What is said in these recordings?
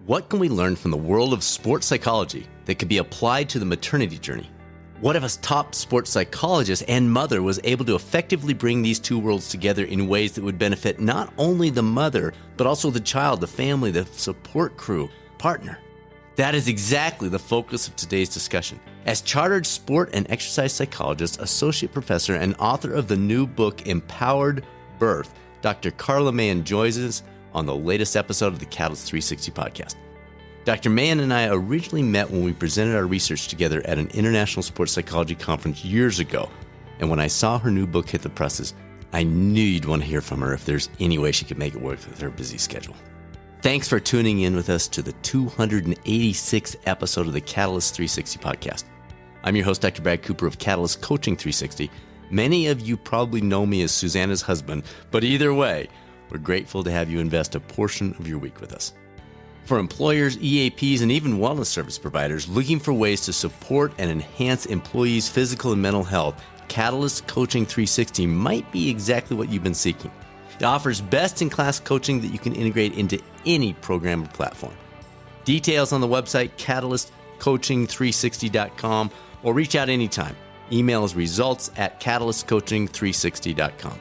What can we learn from the world of sports psychology that could be applied to the maternity journey? What if a top sports psychologist and mother was able to effectively bring these two worlds together in ways that would benefit not only the mother, but also the child, the family, the support crew, partner? That is exactly the focus of today's discussion. As chartered sport and exercise psychologist, associate professor, and author of the new book, Empowered Birth, Dr. Carla Meijen joins us on the latest episode of the Catalyst 360 podcast. Dr. Meijen and I originally met when we presented our research together at an international sports psychology conference years ago. And when I saw her new book hit the presses, I knew you'd want to hear from her if there's any way she could make it work with her busy schedule. Thanks for tuning in with us to the 286th episode of the Catalyst 360 podcast. I'm your host, Dr. Brad Cooper of Catalyst Coaching 360. Many of you probably know me as Susanna's husband, but either way, we're grateful to have you invest a portion of your week with us. For employers, EAPs, and even wellness service providers looking for ways to support and enhance employees' physical and mental health, Catalyst Coaching 360 might be exactly what you've been seeking. It offers best-in-class coaching that you can integrate into any program or platform. Details on the website, catalystcoaching360.com, or reach out anytime. Email is results@catalystcoaching360.com.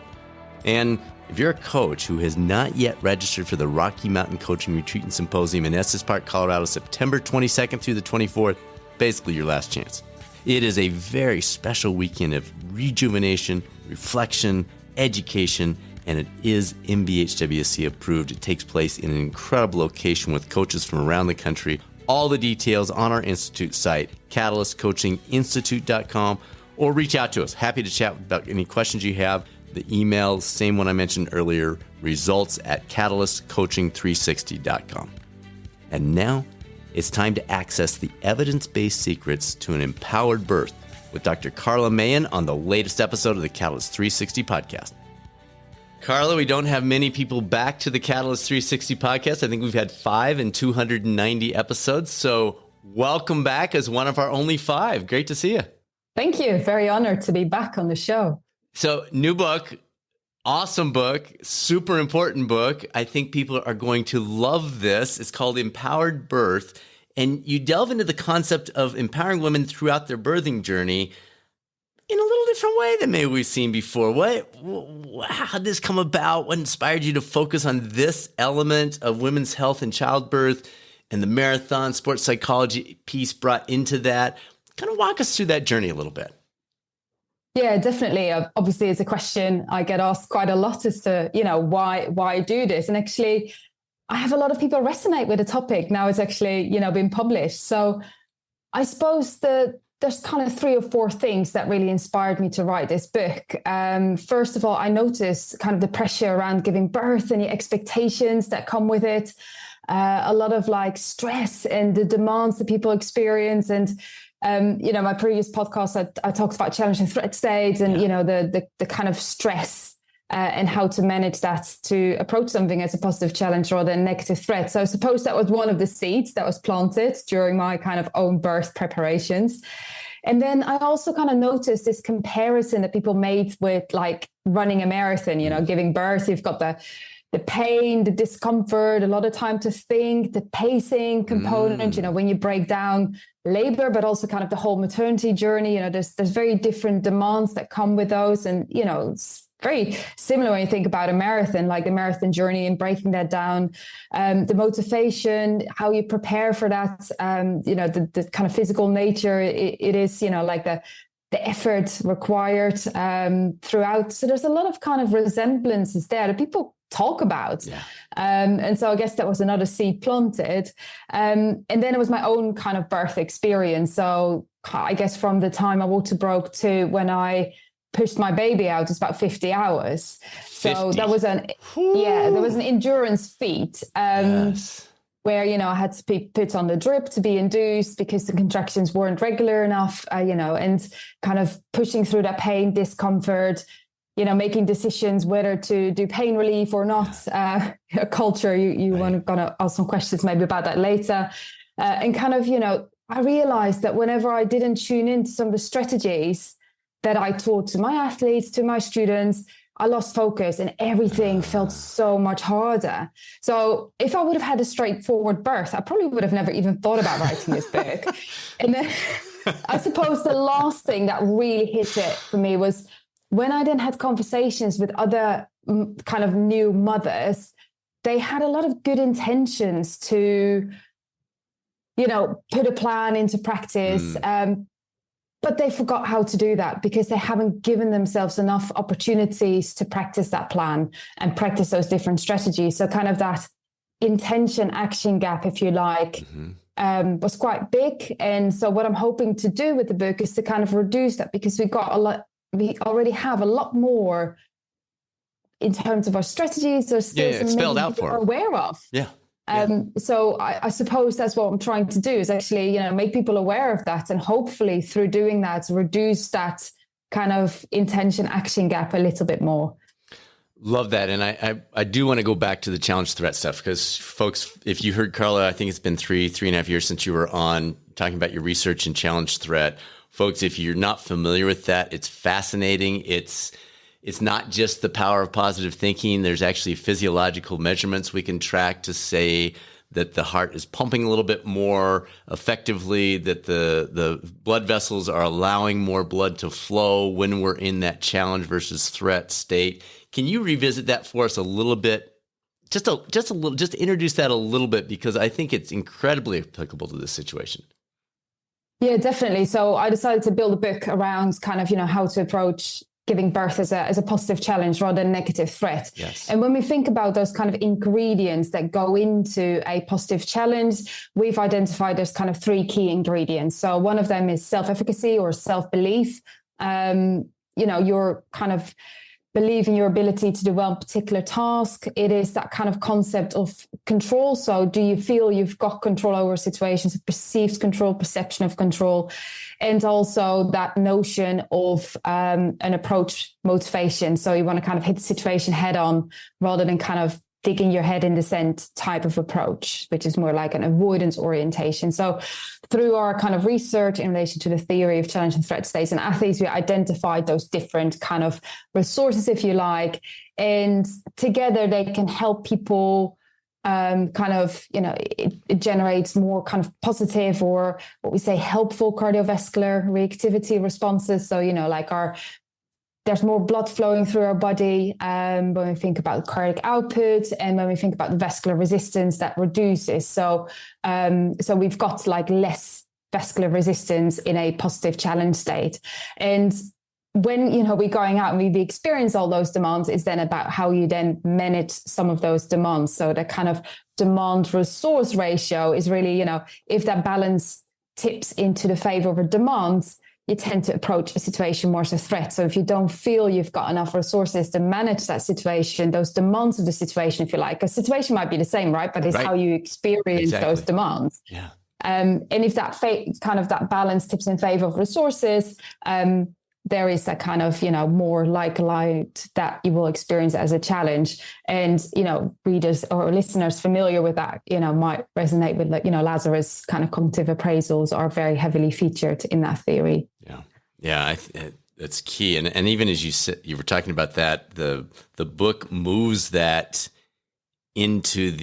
And if you're a coach who has not yet registered for the Rocky Mountain Coaching Retreat and Symposium in Estes Park, Colorado, September 22nd through the 24th, basically your last chance. It is a very special weekend of rejuvenation, reflection, education, and it is MBHWC approved. It takes place in an incredible location with coaches from around the country. All the details on our institute site, catalystcoachinginstitute.com, or reach out to us. Happy to chat about any questions you have. The email, same one I mentioned earlier, results@catalystcoaching360.com. And now it's time to access the evidence-based secrets to an empowered birth with Dr. Carla Meijen on the latest episode of the Catalyst 360 podcast. Carla, we don't have many people back to the Catalyst 360 podcast. I think we've had 5 in 290 episodes. So welcome back as one of our only 5. Great to see you. Thank you. Very honored to be back on the show. So new book, awesome book, super important book. I think people are going to love this. It's called Empowered Birth. And you delve into the concept of empowering women throughout their birthing journey in a little different way than maybe we've seen before. How did this come about? What inspired you to focus on this element of women's health and childbirth and the marathon sports psychology piece brought into that? Kind of walk us through that journey a little bit. Yeah, definitely. Obviously, it's a question I get asked quite a lot as to, why I do this. And actually, I have a lot of people resonate with the topic. Now it's actually, been published. So I suppose there's kind of 3 or 4 things that really inspired me to write this book. First of all, I noticed kind of the pressure around giving birth and the expectations that come with it. A lot of stress and the demands that people experience. And my previous podcast, I talked about challenge and threat states and, the kind of stress and how to manage that to approach something as a positive challenge rather than negative threat. So I suppose that was one of the seeds that was planted during my kind of own birth preparations. And then I also kind of noticed this comparison that people made with running a marathon, giving birth. You've got the pain, the discomfort, a lot of time to think, the pacing component, when you break down labor, but also kind of the whole maternity journey, there's very different demands that come with those. And, it's very similar when you think about a marathon, like the marathon journey and breaking that down, the motivation, how you prepare for that, the kind of physical nature it is, the effort required throughout. So there's a lot of kind of resemblances there that people talk about. Yeah. And so I guess that was another seed planted. And then it was my own kind of birth experience. So I guess from the time I broke to when I pushed my baby out, it's about 50 hours. 50. So that was there was an endurance feat. Yes. Where, I had to be put on the drip to be induced because the contractions weren't regular enough, and kind of pushing through that pain, discomfort, making decisions whether to do pain relief or not. A culture, you want to ask some questions maybe about that later. And kind of, I realized that whenever I didn't tune into some of the strategies that I taught to my athletes, to my students, I lost focus and everything felt so much harder. So if I would have had a straightforward birth, I probably would have never even thought about writing this book. And then I suppose the last thing that really hit it for me was when I then had conversations with other kind of new mothers. They had a lot of good intentions to, put a plan into practice. But they forgot how to do that because they haven't given themselves enough opportunities to practice that plan and practice those different strategies. So kind of that intention action gap, if you like, was quite big. And so what I'm hoping to do with the book is to kind of reduce that, because we already have a lot more in terms of our strategies or skills it's spelled out for are aware of. Yeah. So I suppose that's what I'm trying to do is actually, make people aware of that, and hopefully through doing that, reduce that kind of intention action gap a little bit more. Love that. And I do want to go back to the challenge threat stuff, because folks, if you heard Carla, I think it's been 3.5 years since you were on talking about your research in challenge threat. Folks, if you're not familiar with that, it's fascinating. It's not just the power of positive thinking. There's actually physiological measurements we can track to say that the heart is pumping a little bit more effectively, that the blood vessels are allowing more blood to flow when we're in that challenge versus threat state. Can you revisit that for us a little bit? Just introduce that a little bit, because I think it's incredibly applicable to this situation. Yeah, definitely. So I decided to build a book around kind of, how to approach giving birth as a positive challenge rather than negative threat. Yes. And when we think about those kind of ingredients that go into a positive challenge, we've identified there's kind of 3 key ingredients. So one of them is self-efficacy or self-belief. Your kind of believe in your ability to do well in a particular task. It is that kind of concept of control. So do you feel you've got control over situations, perceived control, perception of control, and also that notion of an approach motivation. So you want to kind of hit the situation head on rather than kind of digging your head in the sand type of approach, which is more like an avoidance orientation. So through our kind of research in relation to the theory of challenge and threat states in athletes, we identified those different kind of resources, if you like, and together they can help people it generates more kind of positive, or what we say helpful cardiovascular reactivity responses. So, there's more blood flowing through our body when we think about cardiac output, and when we think about the vascular resistance that reduces. So we've got like less vascular resistance in a positive challenge state. And when, we're going out and we experience all those demands, it's then about how you then manage some of those demands. So the kind of demand resource ratio is really, if that balance tips into the favor of a demand, you tend to approach a situation more as a threat. So if you don't feel you've got enough resources to manage that situation, those demands of the situation, if you like, a situation might be the same, right? But it's how you experience those demands. Yeah. And if that kind of that balance tips in favor of resources, there is that kind of, more light that you will experience as a challenge. And, readers or listeners familiar with that, might resonate with, Lazarus kind of cognitive appraisals are very heavily featured in that theory. Yeah. Yeah. That's key. And even as you said, you were talking about that, the book moves that into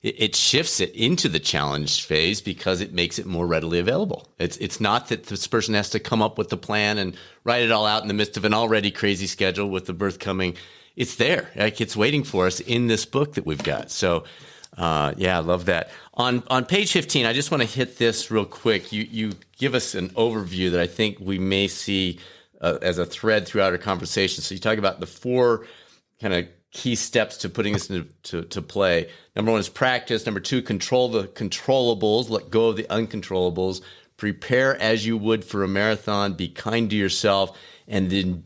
it shifts it into the challenge phase because it makes it more readily available. It's not that this person has to come up with the plan and write it all out in the midst of an already crazy schedule with the birth coming. It's there. Like, it's waiting for us in this book that we've got. So, I love that. On page 15, I just want to hit this real quick. You give us an overview that I think we may see as a thread throughout our conversation. So you talk about the 4 kind of key steps to putting this into play. Number 1 is practice. Number 2, control the controllables, let go of the uncontrollables, prepare as you would for a marathon, be kind to yourself, and then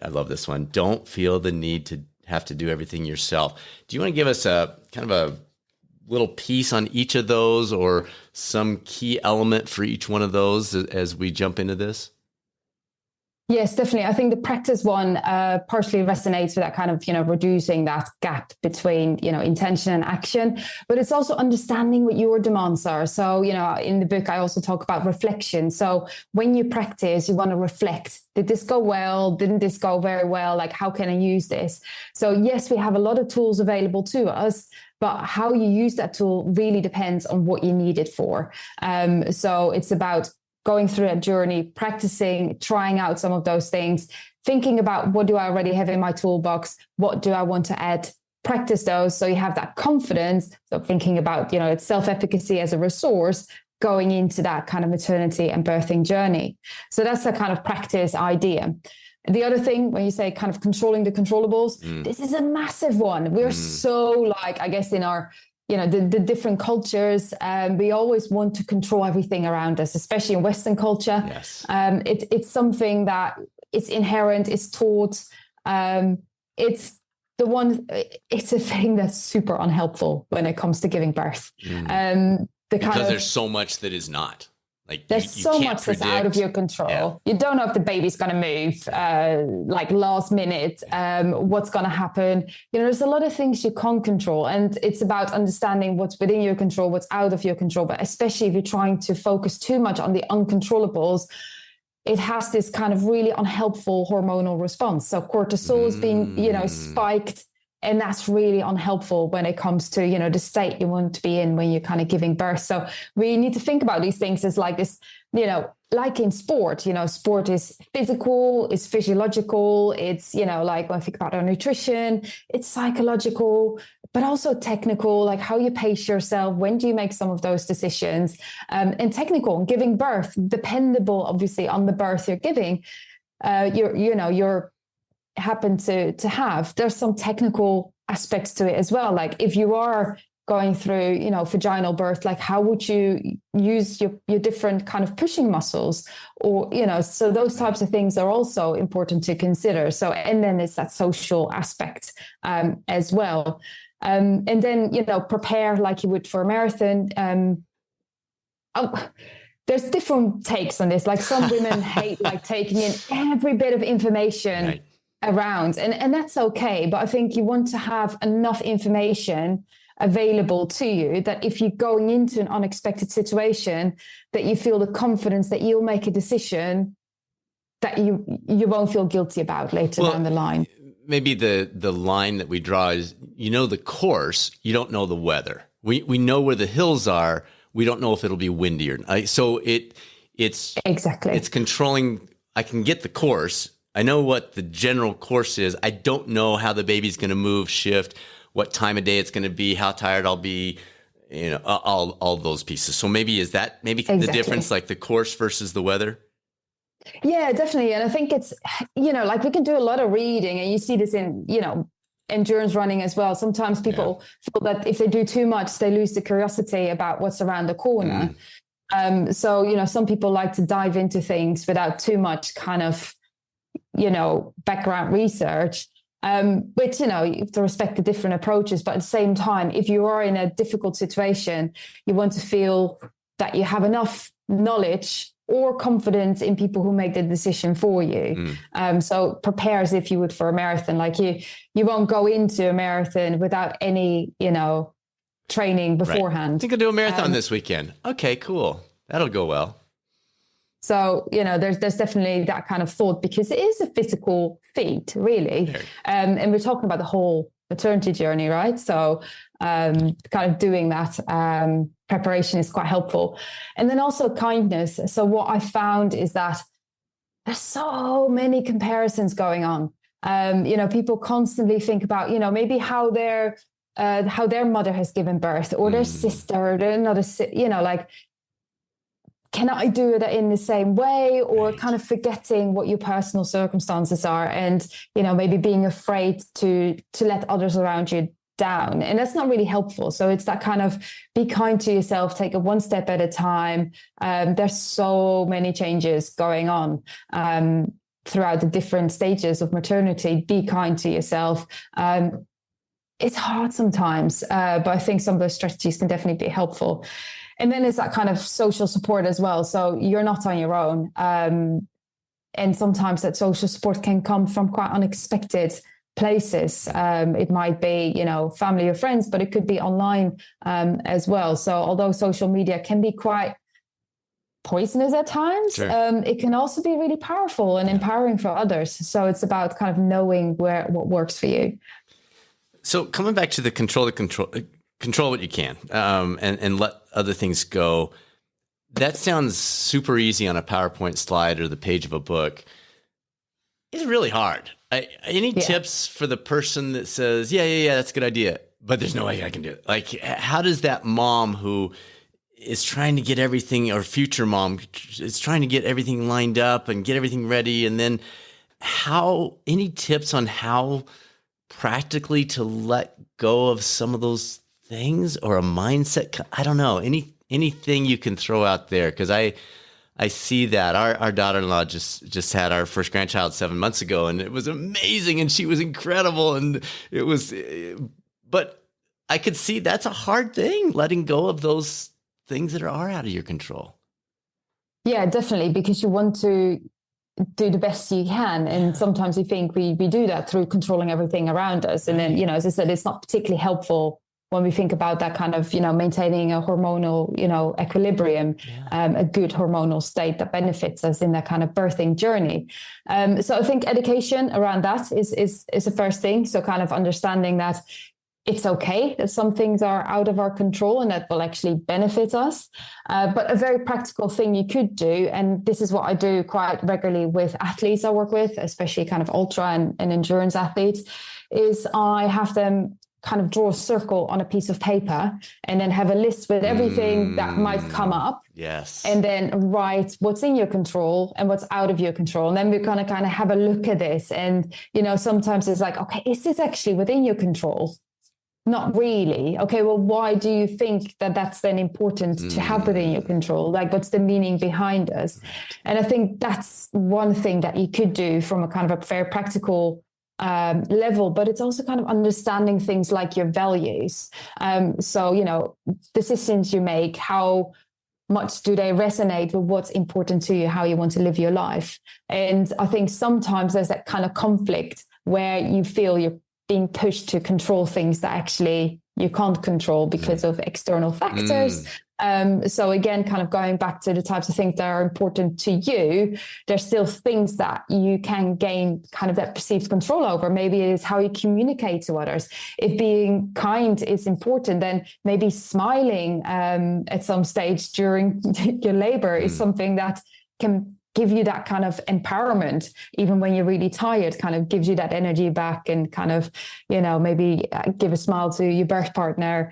I love this one, don't feel the need to have to do everything yourself. Do you want to give us a kind of a little piece on each of those, or some key element for each one of those as we jump into this? Yes, definitely. I think the practice one partially resonates with that kind of, reducing that gap between, intention and action, but it's also understanding what your demands are. So, in the book, I also talk about reflection. So when you practice, you want to reflect. Did this go well? Didn't this go very well? Like, how can I use this? So yes, we have a lot of tools available to us, but how you use that tool really depends on what you need it for. So it's about going through that journey, practicing, trying out some of those things, thinking about what do I already have in my toolbox? What do I want to add? Practice those so you have that confidence. So thinking about, it's self-efficacy as a resource going into that kind of maternity and birthing journey. So that's the kind of practice idea. The other thing, when you say kind of controlling the controllables, this is a massive one. We're so I guess in our the different cultures, we always want to control everything around us, especially in Western culture. Yes. It's something that it's inherent, it's taught. It's a thing that's super unhelpful when it comes to giving birth. Because there's so much that is not. Like there's you so can't much predict. that's out of your control. Yeah. You don't know if the baby's going to move last minute, what's going to happen. There's a lot of things you can't control. And it's about understanding what's within your control, what's out of your control. But especially if you're trying to focus too much on the uncontrollables, it has this kind of really unhelpful hormonal response. So cortisol is being, spiked. And that's really unhelpful when it comes to, the state you want to be in when you're kind of giving birth. So we need to think about these things as like this, like in sport, sport is physical, it's physiological, it's, like when I think about our nutrition, it's psychological, but also technical, like how you pace yourself, when do you make some of those decisions, and technical, giving birth, dependable, obviously, on the birth you're giving, you're happen to have. There's some technical aspects to it as well. Like if you are going through, vaginal birth, like how would you use your different kind of pushing muscles or, so those types of things are also important to consider. So, and then it's that social aspect as well. And then, prepare like you would for a marathon. There's different takes on this. Like some women hate like taking in every bit of information. Right. Around and that's okay, but I think you want to have enough information available to you that if you're going into an unexpected situation that you feel the confidence that you'll make a decision that you won't feel guilty about later down the line. Maybe the line that we draw is the course, you don't know the weather. We know where the hills are, we don't know if it'll be windy or not. So it's exactly, it's controlling. I can get the course, I know what the general course is. I don't know how the baby's going to move, shift, what time of day it's going to be, how tired I'll be, all those pieces. So maybe exactly the difference, like the course versus the weather? Yeah, definitely. And I think it's, like we can do a lot of reading, and you see this in, endurance running as well. Sometimes people feel that if they do too much, they lose the curiosity about what's around the corner. So, some people like to dive into things without too much kind of, background research, which, you have to respect the different approaches. But at the same time, if you are in a difficult situation, you want to feel that you have enough knowledge or confidence in people who make the decision for you. So prepare as if you would for a marathon. Like you won't go into a marathon without any, training beforehand. Right. I think I'll do a marathon this weekend. Okay, cool. That'll go well. So, there's definitely that kind of thought, because it is a physical feat, really. And we're talking about the whole maternity journey, right? So kind of doing that preparation is quite helpful. And then also kindness. So what I found is that there's so many comparisons going on. People constantly think about, maybe how their mother has given birth, or their sister, or another, can I do it in the same way, or kind of forgetting what your personal circumstances are, and, maybe being afraid to let others around you down. And that's not really helpful. So it's that kind of be kind to yourself, take it one step at a time. There's so many changes going on throughout the different stages of maternity. Be kind to yourself. It's hard sometimes, but I think some of those strategies can definitely be helpful. And then there's that kind of social support as well. So you're not on your own. And sometimes that social support can come from quite unexpected places. It might be, family or friends, but it could be online as well. So although social media can be quite poisonous at times, Sure. It can also be really powerful and empowering for others. So it's about kind of knowing what works for you. So coming back to the control what you can, and let other things go. That sounds super easy on a PowerPoint slide or the page of a book. It's really hard. Any tips for the person that says, yeah, that's a good idea, but there's no way I can do it? Like, how does that mom who is trying to get everything, or future mom is trying to get everything lined up and get everything ready, and then any tips on how practically to let go of some of those things, or a mindset? I don't know. Anything you can throw out there, because I see that our daughter-in-law just had our first grandchild 7 months ago, and it was amazing, and she was incredible, and it was. But I could see that's a hard thing, letting go of those things that are out of your control. Yeah, definitely, because you want to do the best you can, and sometimes we think we do that through controlling everything around us, and then as I said, it's not particularly helpful when we think about that kind of, maintaining a hormonal, equilibrium, a good hormonal state that benefits us in that kind of birthing journey. So I think education around that is the first thing. So kind of understanding that it's okay that some things are out of our control and that will actually benefit us. But a very practical thing you could do, and this is what I do quite regularly with athletes I work with, especially kind of ultra and endurance athletes, is I have them kind of draw a circle on a piece of paper and then have a list with everything that might come up. Yes. And then write what's in your control and what's out of your control. And then we're going to kind of have a look at this. And, sometimes it's like, okay, is this actually within your control? Not really. Okay, well, why do you think that that's then important to have within your control? Like, what's the meaning behind us? And I think that's one thing that you could do from a kind of a very practical level, but it's also kind of understanding things like your values. So, decisions you make, how much do they resonate with what's important to you, how you want to live your life? And I think sometimes there's that kind of conflict where you feel you're being pushed to control things that actually you can't control because of external factors. So again, kind of going back to the types of things that are important to you, there's still things that you can gain kind of that perceived control over. Maybe it is how you communicate to others. If being kind is important, then maybe smiling at some stage during your labor is something that can give you that kind of empowerment, even when you're really tired, kind of gives you that energy back, and kind of, maybe give a smile to your birth partner.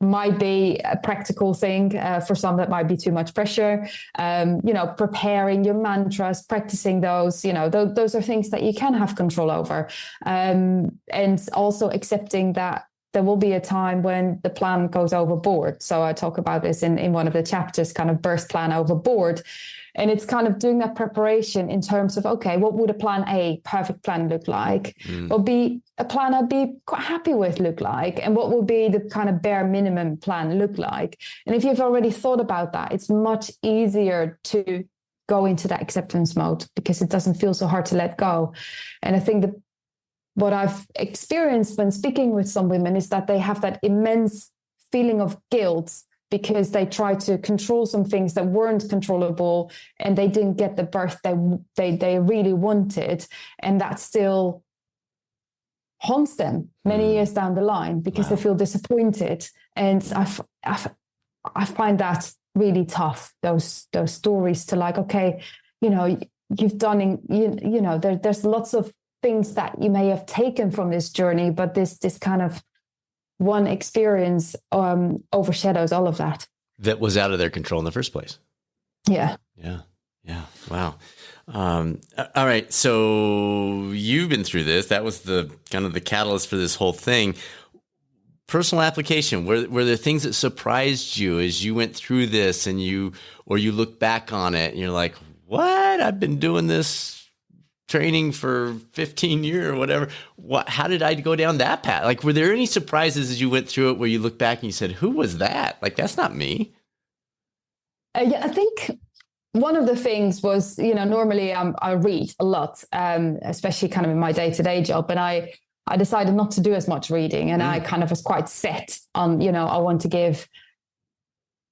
Might be a practical thing. For some, that might be too much pressure. Preparing your mantras, practicing those, those are things that you can have control over. And also accepting that there will be a time when the plan goes overboard. So I talk about this in one of the chapters, kind of birth plan overboard. And it's kind of doing that preparation in terms of, okay, what would a plan A, perfect plan, look like? What be a plan I'd be quite happy with look like? And what would be the kind of bare minimum plan look like? And if you've already thought about that, it's much easier to go into that acceptance mode, because it doesn't feel so hard to let go. And I think that what I've experienced when speaking with some women is that they have that immense feeling of guilt because they tried to control some things that weren't controllable, and they didn't get the birth they really wanted. And that still haunts them many years down the line, because they feel disappointed. And I find that really tough, those stories, to like, okay, you've done, there's lots of things that you may have taken from this journey, but this kind of one experience overshadows all of that. That was out of their control in the first place. Yeah. Wow. All right. So you've been through this. That was the kind of the catalyst for this whole thing. Personal application. Were there things that surprised you as you went through this, and you look back on it and you're like, what? I've been doing this training for 15 years or whatever. How did I go down that path? Like, were there any surprises as you went through it where you look back and you said, who was that? Like, that's not me. Yeah, I think one of the things was, normally I read a lot, especially kind of in my day-to-day job. And I decided not to do as much reading. And I kind of was quite set on, I want to give,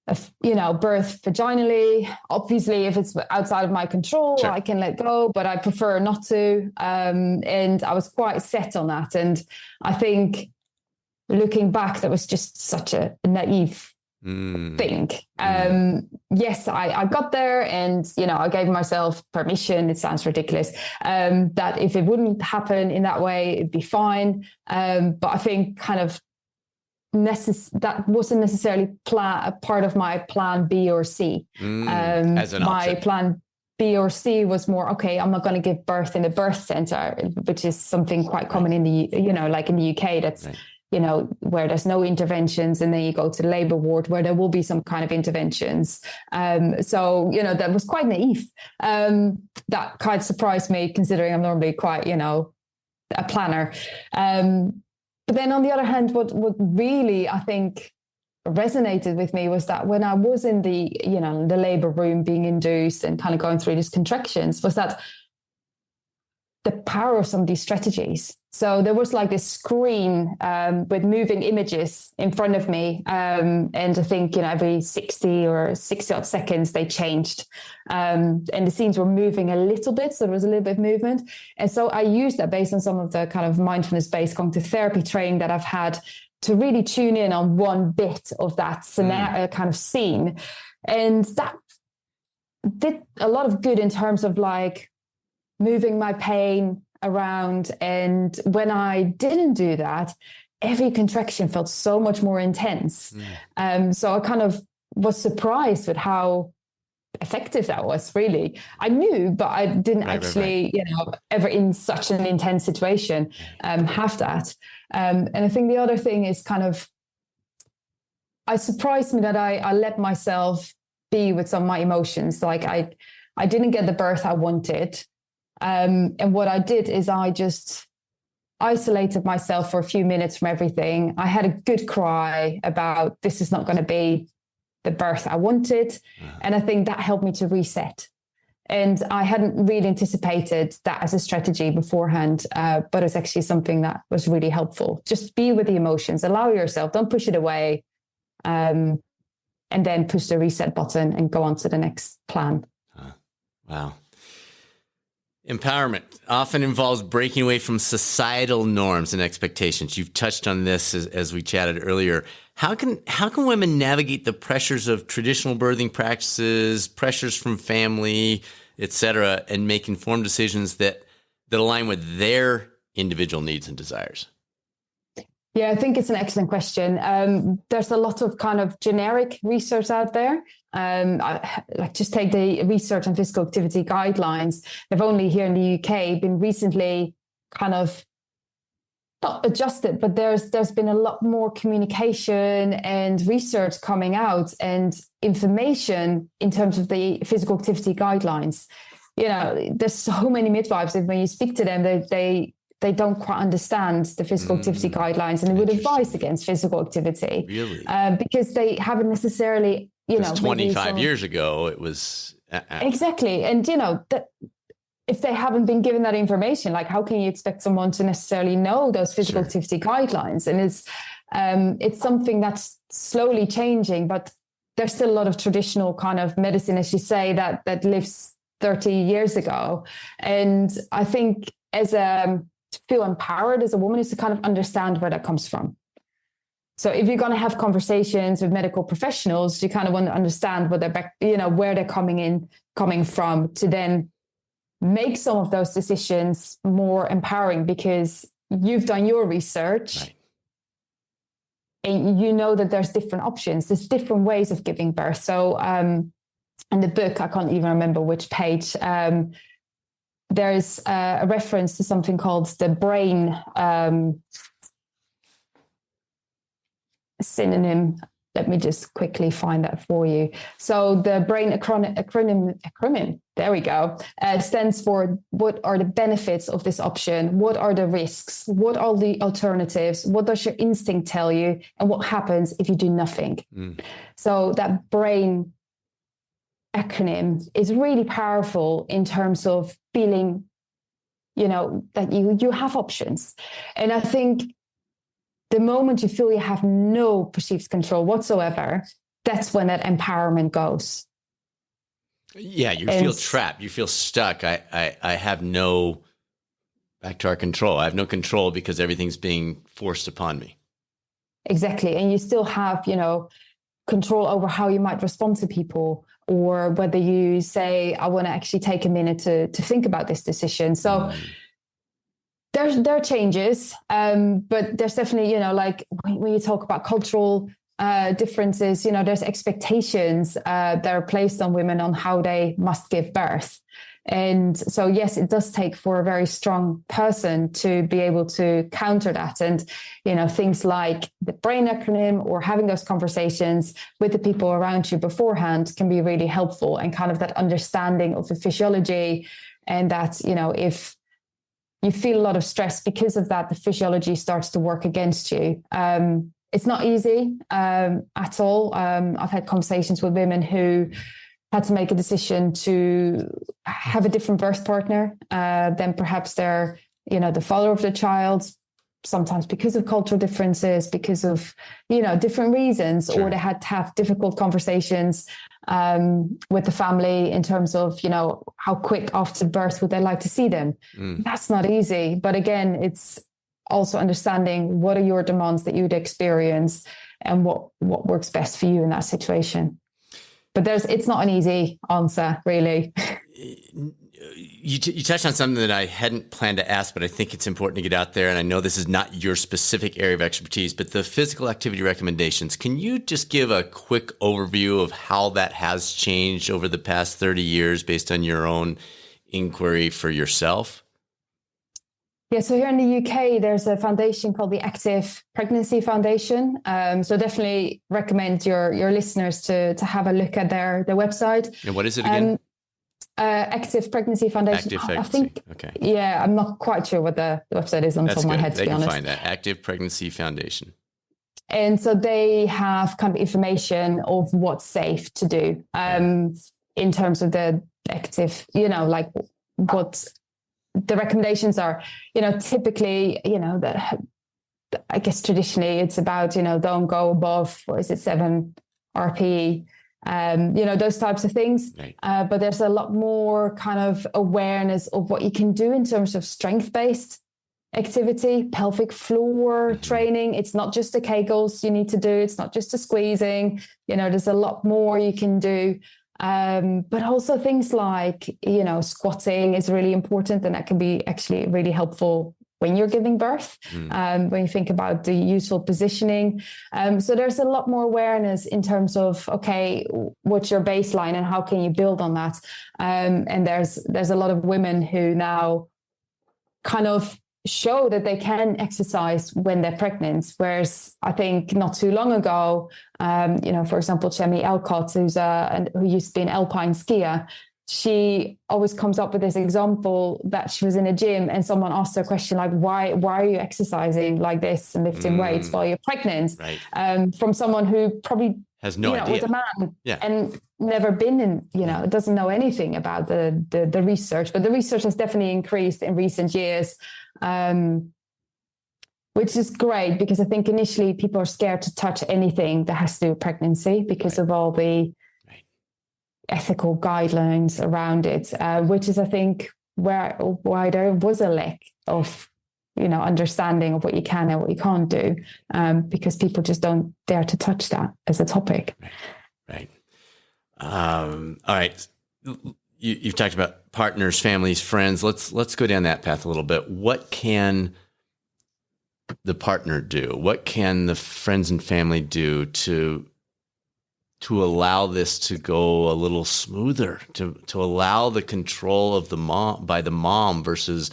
birth vaginally. Obviously, if it's outside of my control, sure, I can let go, but I prefer not to. And I was quite set on that. And I think looking back, that was just such a naive thing. Yes, I got there and, I gave myself permission. It sounds ridiculous, that if it wouldn't happen in that way, it'd be fine. But I think kind of that wasn't necessarily a part of my plan B or C. As an my option. Plan B or C was more, okay, I'm not going to give birth in a birth center, which is something quite common in the, like in the UK, that's, right, where there's no interventions, and then you go to the labor ward where there will be some kind of interventions. So, that was quite naive. That kind of surprised me, considering I'm normally quite, a planner. But then on the other hand, what really, I think, resonated with me was that when I was in the, the labor room being induced and kind of going through these contractions, was that the power of some of these strategies. So there was like this screen with moving images in front of me. And I think, every 60 odd seconds they changed. And the scenes were moving a little bit. So there was a little bit of movement. And so I used that based on some of the kind of mindfulness-based cognitive therapy training that I've had to really tune in on one bit of that scenario, kind of scene. And that did a lot of good in terms of like moving my pain around. And when I didn't do that, every contraction felt so much more intense. So I kind of was surprised with how effective that was, really. I knew, but I didn't actually, ever in such an intense situation, have that. And I think the other thing is kind of, it surprised me that I let myself be with some of my emotions. Like I didn't get the birth I wanted. And what I did is I just isolated myself for a few minutes from everything. I had a good cry about this is not going to be the birth I wanted. And I think that helped me to reset. And I hadn't really anticipated that as a strategy beforehand, but it's actually something that was really helpful. Just be with the emotions, allow yourself, don't push it away, and then push the reset button and go on to the next plan. Wow. Empowerment often involves breaking away from societal norms and expectations. You've touched on this as we chatted earlier. How can women navigate the pressures of traditional birthing practices, pressures from family, et cetera, and make informed decisions that align with their individual needs and desires? Yeah, I think it's an excellent question. There's a lot of kind of generic research out there. Just take the research on physical activity guidelines. They've only here in the UK been recently kind of not adjusted, but there's been a lot more communication and research coming out and information in terms of the physical activity guidelines. There's so many midwives that when you speak to them, they don't quite understand the physical activity guidelines, and they would advise against physical activity. Really? Because they haven't necessarily, 25 years ago, it was... Exactly. And, that if they haven't been given that information, like how can you expect someone to necessarily know those physical activity guidelines? And it's something that's slowly changing, but there's still a lot of traditional kind of medicine, as you say, that lives 30 years ago. And I think to feel empowered as a woman is to kind of understand where that comes from. So if you're going to have conversations with medical professionals, you kind of want to understand what where they're coming from, to then make some of those decisions more empowering, because you've done your research. Right. And you know that there's different options, there's different ways of giving birth. So in the book, I can't even remember which page, there's a reference to something called the brain synonym. Let me just quickly find that for you. So the brain acronym, there we go, stands for what are the benefits of this option? What are the risks? What are the alternatives? What does your instinct tell you? And what happens if you do nothing? So that brain acronym is really powerful in terms of feeling, that you have options. And I think the moment you feel you have no perceived control whatsoever, that's when that empowerment goes. Yeah, you feel trapped. You feel stuck. I have no, back to our control. I have no control because everything's being forced upon me. Exactly. And you still have, control over how you might respond to people, or whether you say, I want to actually take a minute to think about this decision. So there are changes, but there's definitely, like when you talk about cultural differences, there's expectations that are placed on women on how they must give birth. And so, yes, it does take for a very strong person to be able to counter that. And, things like the BRAIN acronym or having those conversations with the people around you beforehand can be really helpful, and kind of that understanding of the physiology, and that, if you feel a lot of stress because of that, the physiology starts to work against you. It's not easy at all. I've had conversations with women who had to make a decision to have a different birth partner than perhaps they're, the father of the child, sometimes because of cultural differences, because of, different reasons, Sure. Or they had to have difficult conversations with the family in terms of, how quick after birth would they like to see them? That's not easy. But again, it's also understanding what are your demands that you'd experience and what works best for you in that situation. But it's not an easy answer, really. You touched on something that I hadn't planned to ask, but I think it's important to get out there. And I know this is not your specific area of expertise, but the physical activity recommendations. Can you just give a quick overview of how that has changed over the past 30 years based on your own inquiry for yourself? Yeah, so here in the UK, there's a foundation called the Active Pregnancy Foundation. So definitely recommend your listeners to have a look at their website. And what is it again? Active Pregnancy Foundation. Active Pregnancy. I think, okay. Yeah, I'm not quite sure what the website is on top of my head, to be honest. They can find that. Active Pregnancy Foundation. And so they have kind of information of what's safe to do in terms of the active, like what the recommendations are. Typically, I guess traditionally it's about, don't go above, 7 RPE, those types of things. Right. But there's a lot more kind of awareness of what you can do in terms of strength-based activity, pelvic floor training. It's not just the Kegels you need to do. It's not just the squeezing. There's a lot more you can do. But also things like, squatting is really important, and that can be actually really helpful when you're giving birth, when you think about the useful positioning. So there's a lot more awareness in terms of, okay, what's your baseline and how can you build on that? And there's a lot of women who now kind of show that they can exercise when they're pregnant, whereas I think not too long ago, for example, Chemi Elcott, who used to be an alpine skier, she always comes up with this example that she was in a gym and someone asked her a question like, why are you exercising like this and lifting weights while you're pregnant? Right. From someone who probably has no idea, was a man and never been in, doesn't know anything about the research, but the research has definitely increased in recent years, which is great, because I think initially people are scared to touch anything that has to do with pregnancy because of all the ethical guidelines around it, which is, I think, why there was a lack of, understanding of what you can and what you can't do, because people just don't dare to touch that as a topic. Right. All right. You've talked about partners, families, friends. Let's go down that path a little bit. What can the partner do? What can the friends and family do to allow this to go a little smoother, to allow the control of the mom versus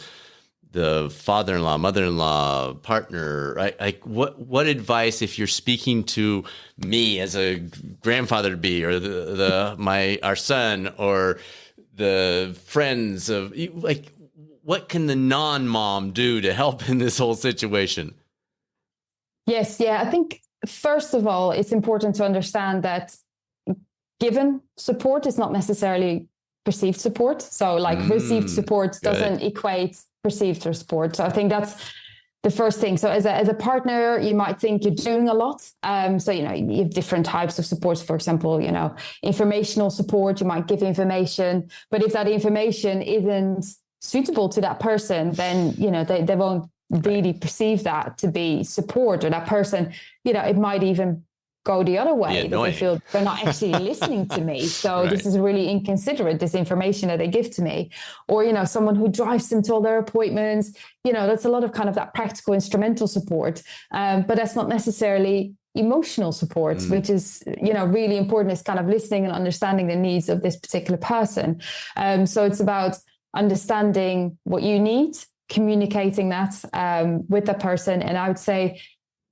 the father-in-law, mother-in-law, partner, right? Like what advice, if you're speaking to me as a grandfather to be, or our son, or the friends of, like, what can the non-mom do to help in this whole situation? Yes. Yeah. I think first of all, it's important to understand that given support is not necessarily perceived support. So like received support doesn't equate perceived support. So I think that's the first thing. So as a partner, you might think you're doing a lot. So, you have different types of supports. For example, informational support, you might give information, but if that information isn't suitable to that person, then, they won't really perceive that to be support, or that person, it might even go the other way, that they feel they're not actually listening to me. So this is really inconsiderate, this information that they give to me. Or, someone who drives them to all their appointments, that's a lot of kind of that practical instrumental support. But that's not necessarily emotional support, which is, really important, is kind of listening and understanding the needs of this particular person. So it's about understanding what you need, communicating that with the person. And I would say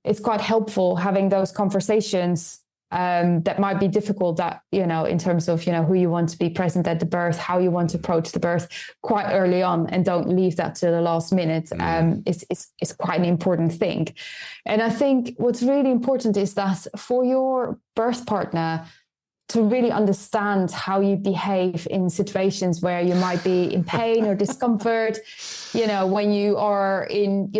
it's quite helpful having those conversations that might be difficult, that, in terms of, who you want to be present at the birth, how you want to approach the birth quite early on, and don't leave that to the last minute. It's quite an important thing. And I think what's really important is that for your birth partner to really understand how you behave in situations where you might be in pain or discomfort, when you are in,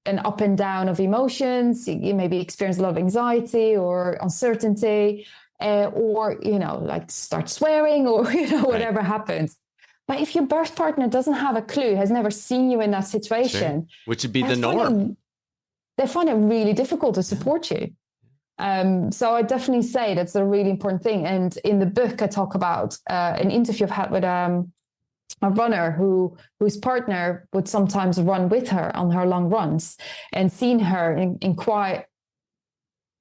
an up and down of emotions, you maybe experience a lot of anxiety or uncertainty, or, like start swearing, or, whatever happens. But if your birth partner doesn't have a clue, has never seen you in that situation, which would be the norm, they find it really difficult to support you. So I definitely say that's a really important thing. And in the book, I talk about an interview I've had with a runner whose partner would sometimes run with her on her long runs, and seen her in quite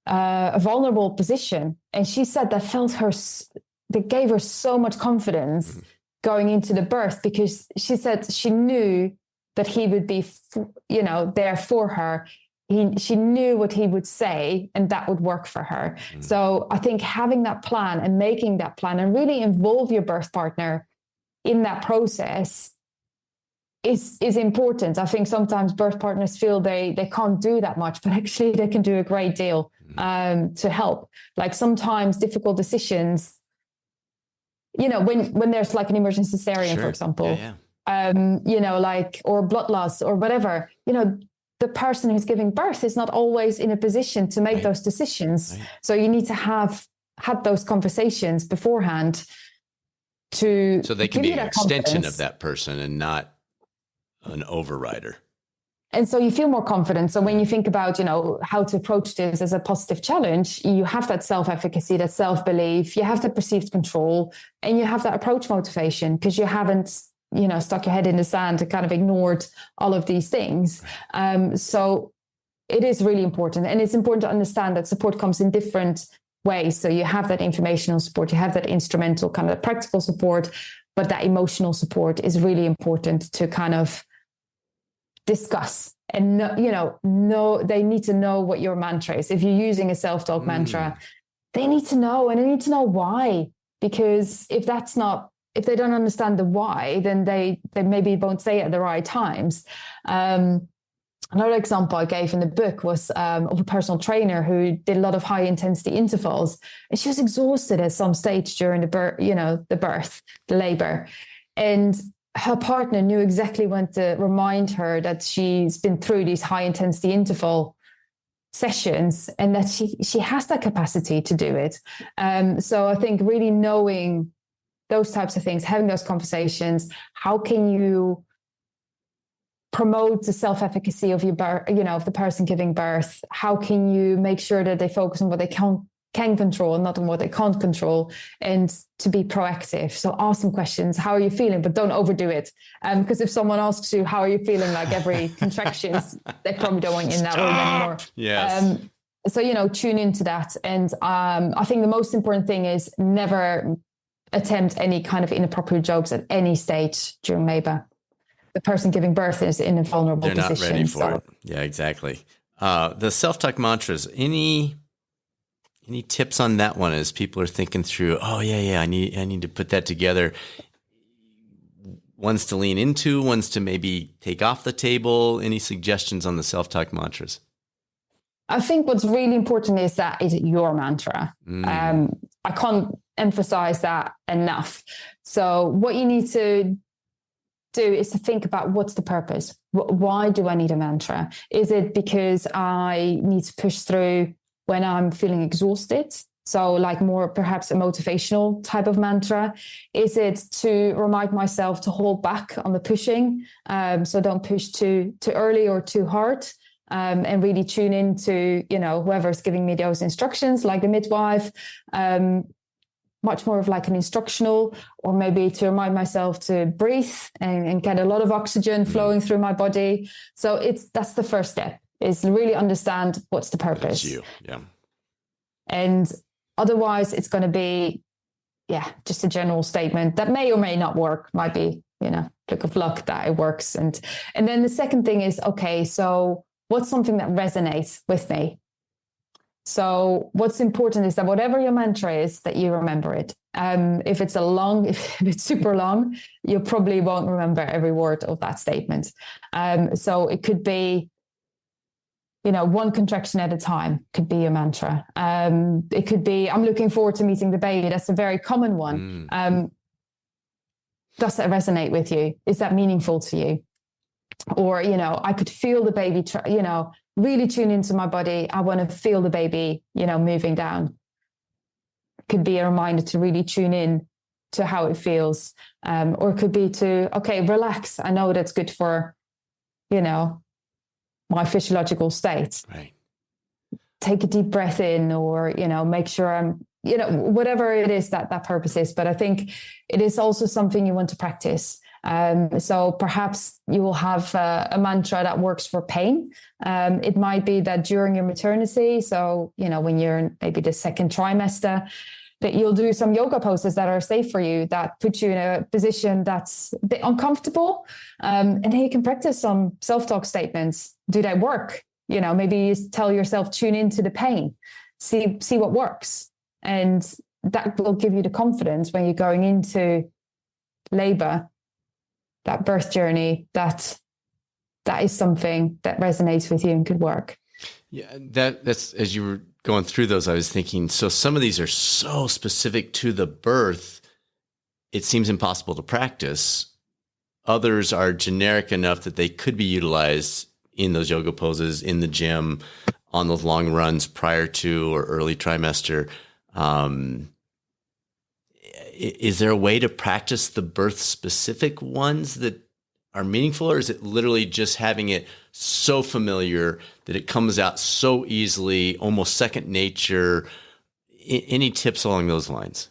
a vulnerable position. And she said that gave her so much confidence going into the birth, because she said she knew that he would be, there for her. She knew what he would say, and that would work for her. So I think having that plan and making that plan, and really involve your birth partner in that process is important. I think sometimes birth partners feel they can't do that much, but actually they can do a great deal to help. Like sometimes difficult decisions, when there's like an emergency cesarean, for example, or blood loss or whatever, the person who's giving birth is not always in a position to make those decisions. So you need to have had those conversations beforehand so they can be an extension of that person and not an overrider. And so you feel more confident. So when you think about, how to approach this as a positive challenge, you have that self-efficacy, that self-belief, you have that perceived control, and you have that approach motivation, because you haven't, stuck your head in the sand and kind of ignored all of these things. So it is really important. And it's important to understand that support comes in different ways. So you have that informational support, you have that instrumental kind of practical support, but that emotional support is really important to kind of discuss. And they need to know what your mantra is. If you're using a self-talk mantra, they need to know, and they need to know why. Because if they don't understand the why, then they maybe won't say it at the right times. Another example I gave in the book was of a personal trainer who did a lot of high intensity intervals, and she was exhausted at some stage during the labor. And her partner knew exactly when to remind her that she's been through these high intensity interval sessions, and that she has that capacity to do it. So I think really knowing those types of things, having those conversations, how can you promote the self-efficacy of of the person giving birth? How can you make sure that they focus on what they can control and not on what they can't control, and to be proactive? So ask some questions. How are you feeling? But don't overdo it. Because if someone asks you, how are you feeling, like every contractions, they probably don't want you in that room anymore. Yes. So, tune into that. And I think the most important thing is never attempt any kind of inappropriate jokes at any stage during labor. The person giving birth is in a vulnerable position. They're not ready for it. Yeah, exactly. The self-talk mantras, any tips on that one as people are thinking through, I need to put that together? Ones to lean into, ones to maybe take off the table. Any suggestions on the self-talk mantras? I think what's really important is that it's your mantra. I can't emphasize that enough. So what you need to do is to think about what's the purpose. Why do I need a mantra? Is it because I need to push through when I'm feeling exhausted? So like more perhaps a motivational type of mantra. Is it to remind myself to hold back on the pushing? So don't push too early or too hard. And really tune into, whoever's giving me those instructions, like the midwife, much more of like an instructional, or maybe to remind myself to breathe and get a lot of oxygen flowing through my body. So that's the first step, is really understand what's the purpose. That's you. Yeah. And otherwise it's going to be, just a general statement that may or may not work, might be, trick of luck that it works. And then the second thing is, okay, so what's something that resonates with me? So what's important is that whatever your mantra is, that you remember it. If it's if it's super long, you probably won't remember every word of that statement. So it could be, one contraction at a time could be your mantra. It could be, I'm looking forward to meeting the baby. That's a very common one. Does that resonate with you? Is that meaningful to you? Or, I could feel the baby, really tune into my body. I want to feel the baby, moving down. Could be a reminder to really tune in to how it feels. Or it could be okay, relax. I know that's good for, my physiological state. Right. Take a deep breath in, or, make sure I'm, whatever it is that purpose is. But I think it is also something you want to practice. So perhaps you will have a mantra that works for pain. It might be that during your maternity, so, when you're in maybe the second trimester, that you'll do some yoga poses that are safe for you, that put you in a position that's a bit uncomfortable. And then you can practice some self-talk statements. Do they work? Maybe you tell yourself, tune into the pain, see what works. And that will give you the confidence when you're going into labor, that birth journey, that is something that resonates with you and could work. Yeah, that's, as you were going through those, I was thinking, so some of these are so specific to the birth, it seems impossible to practice. Others are generic enough that they could be utilized in those yoga poses, in the gym, on those long runs prior to or early trimester. Is there a way to practice the birth specific ones that are meaningful, or is it literally just having it so familiar that it comes out so easily, almost second nature? Any tips along those lines?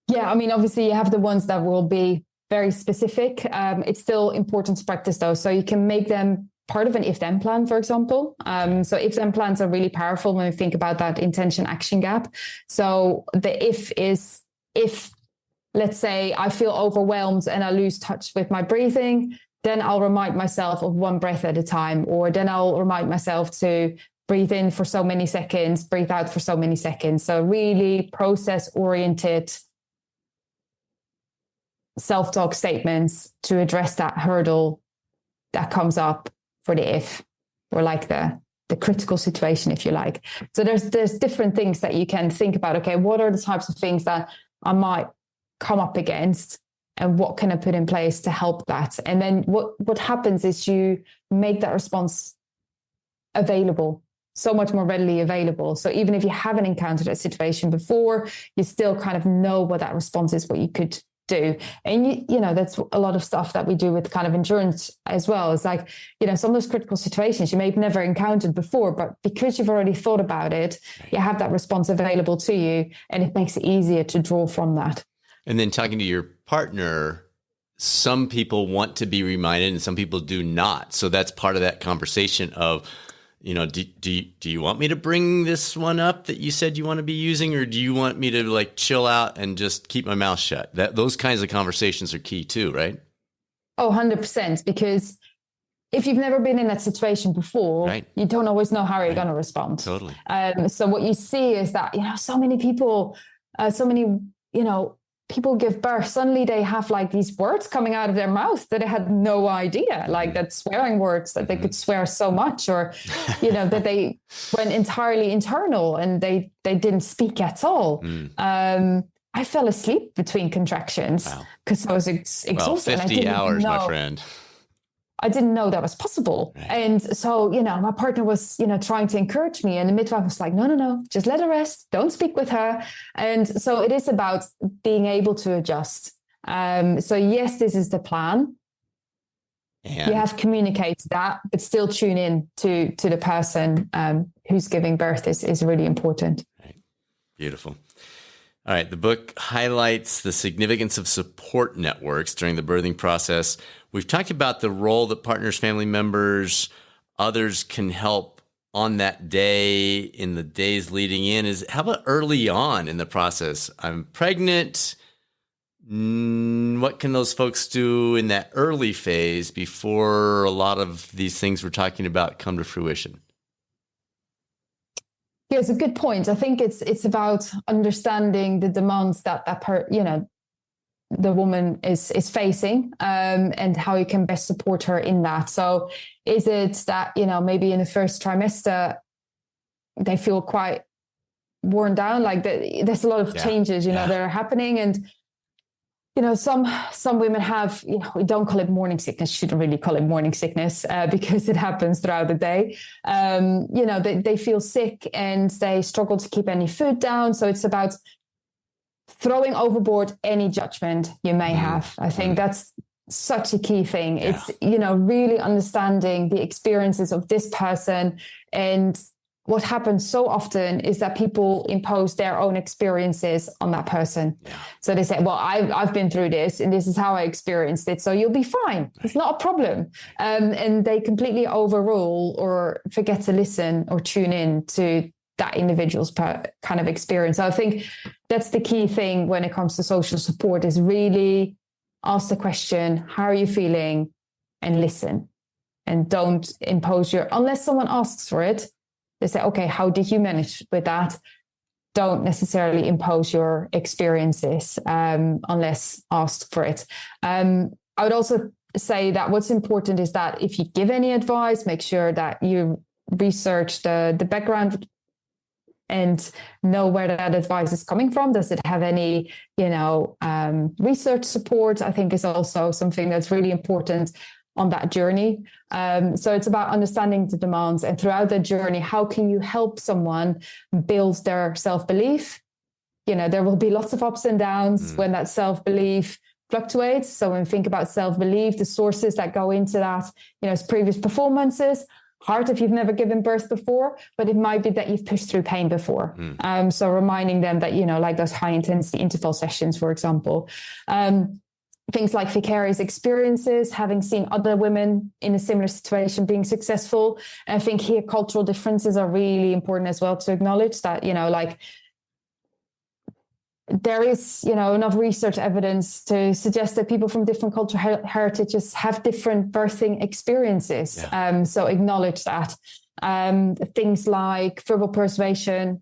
Yeah, I mean, obviously you have the ones that will be very specific. It's still important to practice those. So you can make them part of an if-then plan, for example. So if-then plans are really powerful when we think about that intention action gap. So the if is, if, let's say, I feel overwhelmed and I lose touch with my breathing, then I'll remind myself of one breath at a time, or then I'll remind myself to breathe in for so many seconds, breathe out for so many seconds. So really process-oriented self-talk statements to address that hurdle that comes up for the if, or like the critical situation, if you like. So there's different things that you can think about. Okay, what are the types of things that I might come up against, and what can I put in place to help that? And then what happens is you make that response available, so much more readily available. So even if you haven't encountered a situation before, you still kind of know what that response is, what you could do. And you know, that's a lot of stuff that we do with kind of endurance as well. It's like, some of those critical situations you may have never encountered before, but because you've already thought about it, you have that response available to you, and it makes it easier to draw from that. And then talking to your partner, some people want to be reminded and some people do not. So that's part of that conversation of, do you want me to bring this one up that you said you want to be using, or do you want me to like chill out and just keep my mouth shut? Those kinds of conversations are key too, right? Oh, 100%. Because if you've never been in that situation before, right, you don't always know how you're going to respond. Totally. So what you see is that, so many people, people give birth, suddenly they have like these words coming out of their mouth that they had no idea, like that swearing words, that they could swear so much, or, that they went entirely internal and they didn't speak at all. I fell asleep between contractions because I was exhausted. Well, 50 hours, my friend. I didn't know that was possible. Right. And so, my partner was, trying to encourage me. And the midwife was like, no, just let her rest. Don't speak with her. And so it is about being able to adjust. So yes, this is the plan. And you have communicated that, but still tune in to the person who's giving birth is really important. Right. Beautiful. All right. The book highlights the significance of support networks during the birthing process. We've talked about the role that partners, family members, others can help on that day, in the days leading in. How about early on in the process? I'm pregnant. What can those folks do in that early phase before a lot of these things we're talking about come to fruition? Yeah, it's a good point. I think it's about understanding the demands that the woman is facing, and how you can best support her in that. So is it that, maybe in the first trimester, they feel quite worn down, like there's a lot of changes, that are happening. And, some women have, we don't call it morning sickness, shouldn't really call it morning sickness because it happens throughout the day. They feel sick and they struggle to keep any food down. So it's about throwing overboard any judgment you may have. I think that's such a key thing. Yeah. It's, really understanding the experiences of this person. And what happens so often is that people impose their own experiences on that person. Yeah. So they say, well, I've been through this and this is how I experienced it, so you'll be fine. Right. It's not a problem. And they completely overrule or forget to listen or tune in to that individual's kind of experience. So I think that's the key thing when it comes to social support, is really ask the question, how are you feeling? And listen. And don't impose unless someone asks for it, they say, okay, how did you manage with that? Don't necessarily impose your experiences unless asked for it. I would also say that what's important is that if you give any advice, make sure that you research the background and know where that advice is coming from. Does it have any, research support? I think is also something that's really important on that journey. So it's about understanding the demands, and throughout the journey, how can you help someone build their self-belief? There will be lots of ups and downs when that self-belief fluctuates. So when we think about self-belief, the sources that go into that, it's previous performances. Hard if you've never given birth before, but it might be that you've pushed through pain before. So reminding them that, like those high intensity interval sessions, for example. Things like vicarious experiences, having seen other women in a similar situation being successful. And I think here cultural differences are really important as well to acknowledge that, there is, enough research evidence to suggest that people from different cultural heritages have different birthing experiences. Yeah. So acknowledge that. Things like verbal persuasion,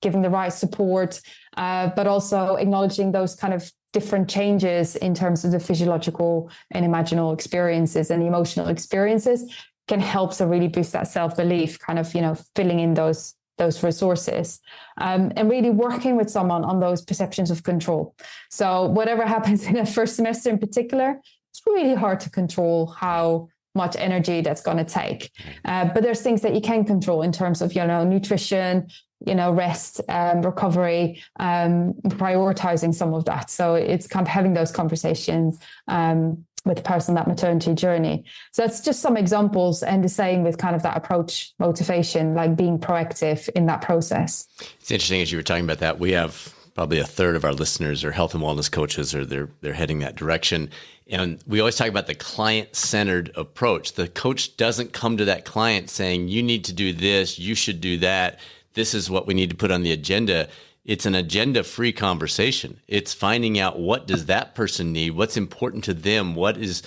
giving the right support, but also acknowledging those kind of different changes in terms of the physiological and imaginal experiences and emotional experiences can help to really boost that self-belief, kind of, filling in those resources, and really working with someone on those perceptions of control. So whatever happens in the first semester in particular, it's really hard to control how much energy that's going to take. But there's things that you can control in terms of, nutrition, rest, recovery, prioritizing some of that. So it's kind of having those conversations with the person on that maternity journey. So that's just some examples, and the same with kind of that approach motivation, like being proactive in that process. It's interesting, as you were talking about that, we have probably a third of our listeners are health and wellness coaches, or they're heading that direction. And we always talk about the client-centered approach. The coach doesn't come to that client saying, you need to do this, you should do that, this is what we need to put on the agenda. It's an agenda-free conversation. It's finding out, what does that person need, what's important to them, what is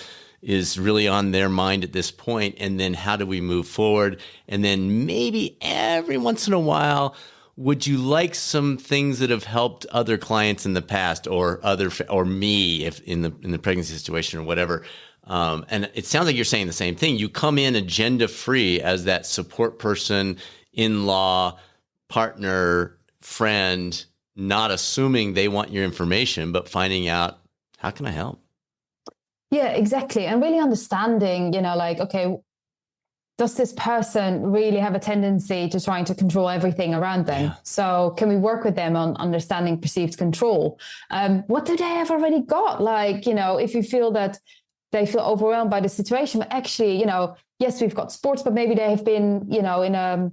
really on their mind at this point, and then how do we move forward? And then maybe every once in a while, would you like some things that have helped other clients in the past, or me if in the pregnancy situation or whatever? And it sounds like you're saying the same thing. You come in agenda free as that support person, in-law, partner, friend, not assuming they want your information, but finding out, how can I help? Yeah, exactly. And really understanding, like, okay, does this person really have a tendency to trying to control everything around them? Yeah. So can we work with them on understanding perceived control? What do they have already got? Like, if you feel that they feel overwhelmed by the situation, but actually, yes, we've got sports, but maybe they have been, in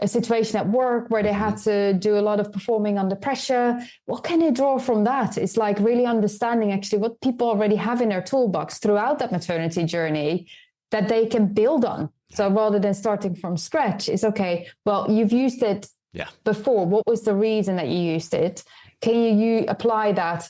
a situation at work where they had to do a lot of performing under pressure. What can they draw from that? It's like really understanding actually what people already have in their toolbox throughout that maternity journey that they can build on. So rather than starting from scratch, it's okay, well, you've used it before. What was the reason that you used it? Can you apply that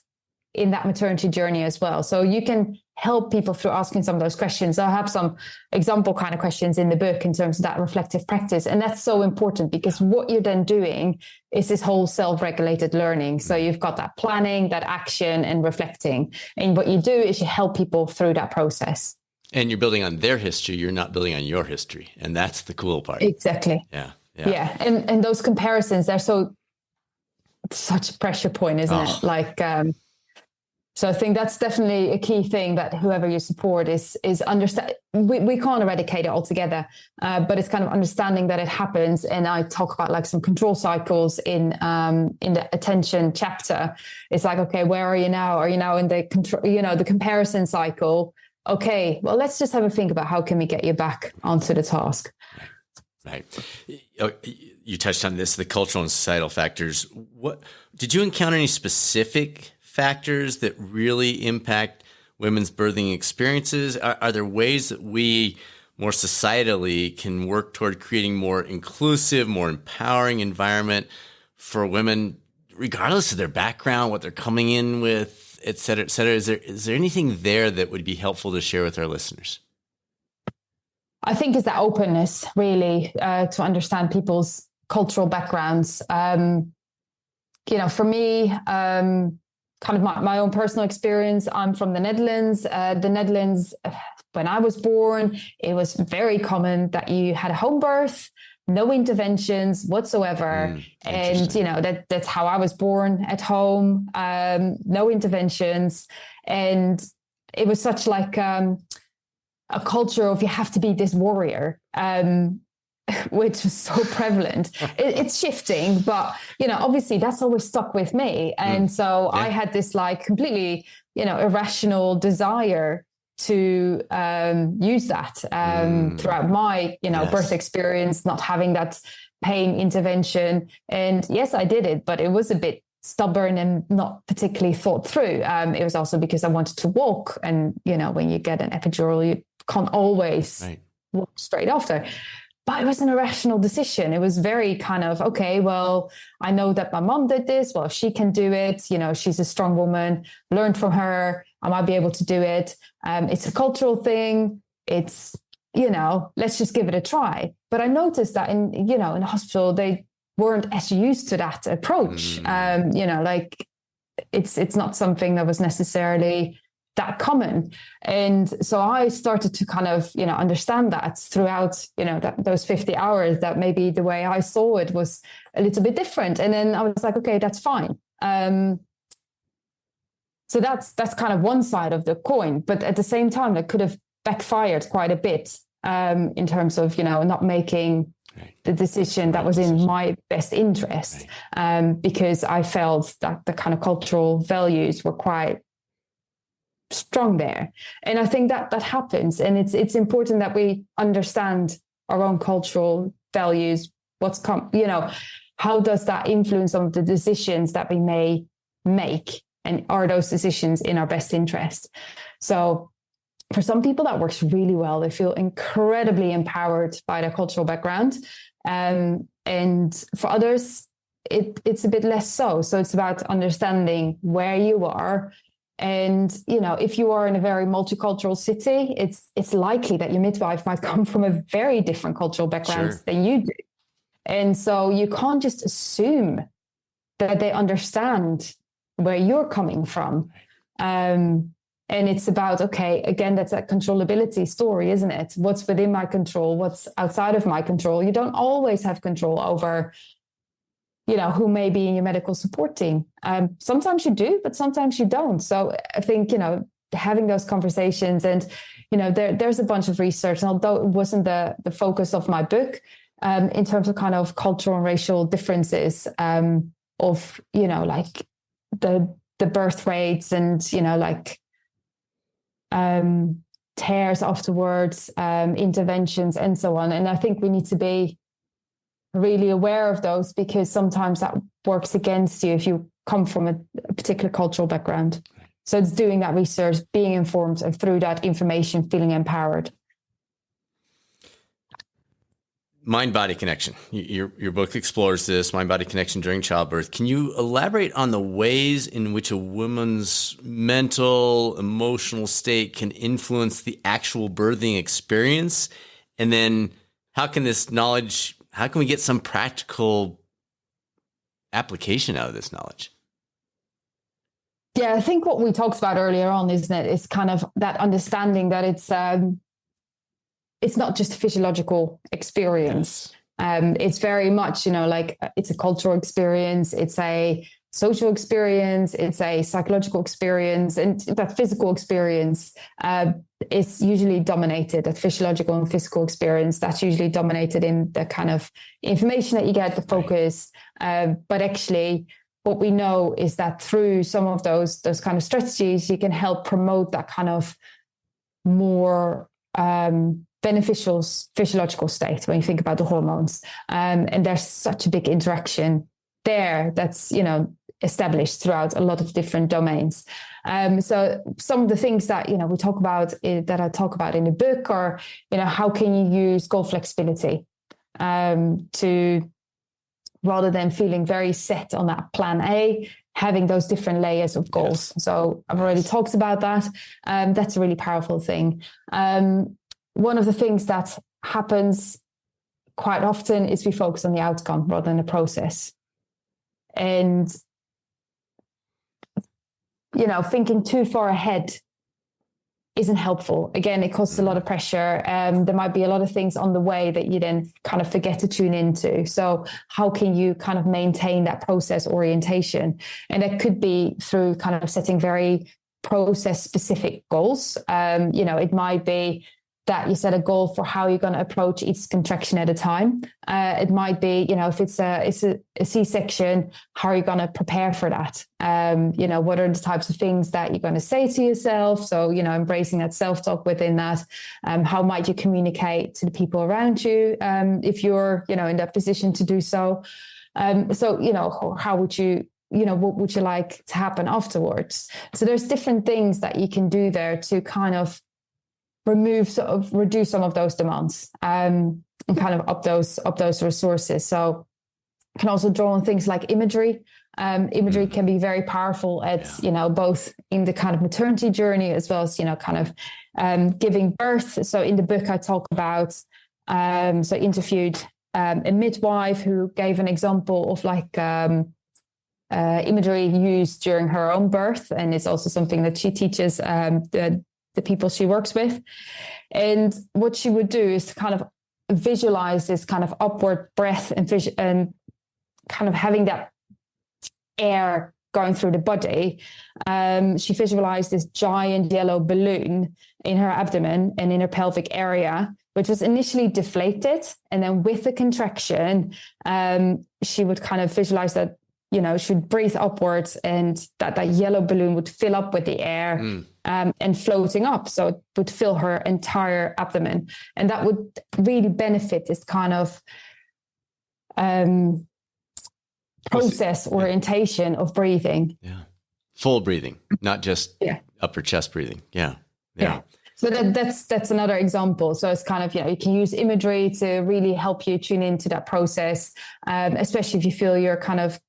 in that maternity journey as well? So you can help people through asking some of those questions. I have some example kind of questions in the book in terms of that reflective practice. And that's so important because what you're then doing is this whole self-regulated learning. So you've got that planning, that action, and reflecting. And what you do is you help people through that process. And you're building on their history. You're not building on your history. And that's the cool part. Exactly. Yeah. And those comparisons, they're such a pressure point, isn't it? Like, so I think that's definitely a key thing that whoever you support is understand. We can't eradicate it altogether, but it's kind of understanding that it happens. And I talk about like some control cycles in the attention chapter. It's like, okay, where are you now? Are you now in the control? The comparison cycle? Okay, well, let's just have a think about how can we get you back onto the task. Right. You touched on this, the cultural and societal factors. What did you encounter any specific factors that really impact women's birthing experiences? Are there ways that we more societally can work toward creating more inclusive, more empowering environment for women, regardless of their background, what they're coming in with, et cetera, et cetera? Is there anything there that would be helpful to share with our listeners? I think it's that openness, really, to understand people's cultural backgrounds. For me, kind of my own personal experience, I'm from the Netherlands. The Netherlands, when I was born, it was very common that you had a home birth, no interventions whatsoever. And, that's how I was born, at home, no interventions. And it was such like a culture of you have to be this warrior, which was so prevalent. It's shifting, but, obviously that's always stuck with me. And so I had this like completely, irrational desire to use that throughout my, birth experience, not having that pain intervention. And yes, I did it, but it was a bit stubborn and not particularly thought through. It was also because I wanted to walk. And, when you get an epidural, you can't always walk straight after. But it was an irrational decision. It was very kind of, okay, well, I know that my mom did this. Well, if she can do it, she's a strong woman, learn from her. I might be able to do it. It's a cultural thing. It's, let's just give it a try. But I noticed that in the hospital, they weren't as used to that approach. Like it's not something that was necessarily that common. And so I started to kind of, understand that throughout, those 50 hours, that maybe the way I saw it was a little bit different. And then I was like, okay, that's fine. So that's kind of one side of the coin, but at the same time, that could have backfired quite a bit in terms of, not making the decision that was in my best interest, because I felt that the kind of cultural values were quite strong there. And I think that happens. And it's important that we understand our own cultural values, how does that influence on the decisions that we may make? And are those decisions in our best interest? So for some people, that works really well. They feel incredibly empowered by their cultural background. And for others, it's a bit less so. So it's about understanding where you are. And, if you are in a very multicultural city, it's likely that your midwife might come from a very different cultural background than you do. And so you can't just assume that they understand where you're coming from. And it's about, okay, again, that's that controllability story, isn't it? What's within my control? What's outside of my control? You don't always have control over, who may be in your medical support team. Sometimes you do, but sometimes you don't. So I think, having those conversations and, there's a bunch of research, and although it wasn't the focus of my book, in terms of kind of cultural and racial differences, of, like the birth rates and, tears afterwards, interventions and so on. And I think we need to be really aware of those, because sometimes that works against you if you come from a particular cultural background. So it's doing that research, being informed, and through that information, feeling empowered. Mind-body connection. Your book explores this, mind-body connection during childbirth. Can you elaborate on the ways in which a woman's mental, emotional state can influence the actual birthing experience? And then how can we get some practical application out of this knowledge? Yeah, I think what we talked about earlier on, isn't it, is kind of that understanding that it's not just a physiological experience. Yes. It's very much, it's a cultural experience, it's a social experience, it's a psychological experience, and that physical experience is usually dominated, that physiological and physical experience, that's usually dominated in the kind of information that you get, the focus. But actually, what we know is that through some of those kind of strategies, you can help promote that kind of more beneficial physiological state when you think about the hormones. And there's such a big interaction there that's, established throughout a lot of different domains. So some of the things that, we talk about, that I talk about in the book, or, how can you use goal flexibility to, rather than feeling very set on that plan A, having those different layers of goals. Yes. So I've already talked about that. That's a really powerful thing. One of the things that happens quite often is we focus on the outcome rather than the process. And, thinking too far ahead isn't helpful. Again, it causes a lot of pressure. There might be a lot of things on the way that you then kind of forget to tune into. So how can you kind of maintain that process orientation? And it could be through kind of setting very process specific goals. It might be that you set a goal for how you're going to approach each contraction at a time. It might be, if it's a C-section, how are you going to prepare for that? What are the types of things that you're going to say to yourself? So, embracing that self-talk within that. How might you communicate to the people around you if you're, in that position to do so? How would you, what would you like to happen afterwards? So there's different things that you can do there to kind of reduce some of those demands and kind of up those resources. So you can also draw on things like imagery. Imagery can be very powerful at, both in the kind of maternity journey as well as, kind of giving birth. So in the book, I talk about, so I interviewed a midwife who gave an example of like imagery used during her own birth. And it's also something that she teaches the people she works with. And what she would do is to kind of visualize this kind of upward breath and kind of having that air going through the body. She visualized this giant yellow balloon in her abdomen and in her pelvic area, which was initially deflated. And then with the contraction, she would kind of visualize that, she would breathe upwards and that yellow balloon would fill up with the air and floating up. So it would fill her entire abdomen. And that would really benefit this kind of process orientation of breathing. Yeah. Full breathing, not just upper chest breathing. Yeah. So that's another example. So it's kind of, you can use imagery to really help you tune into that process, especially if you feel you're kind of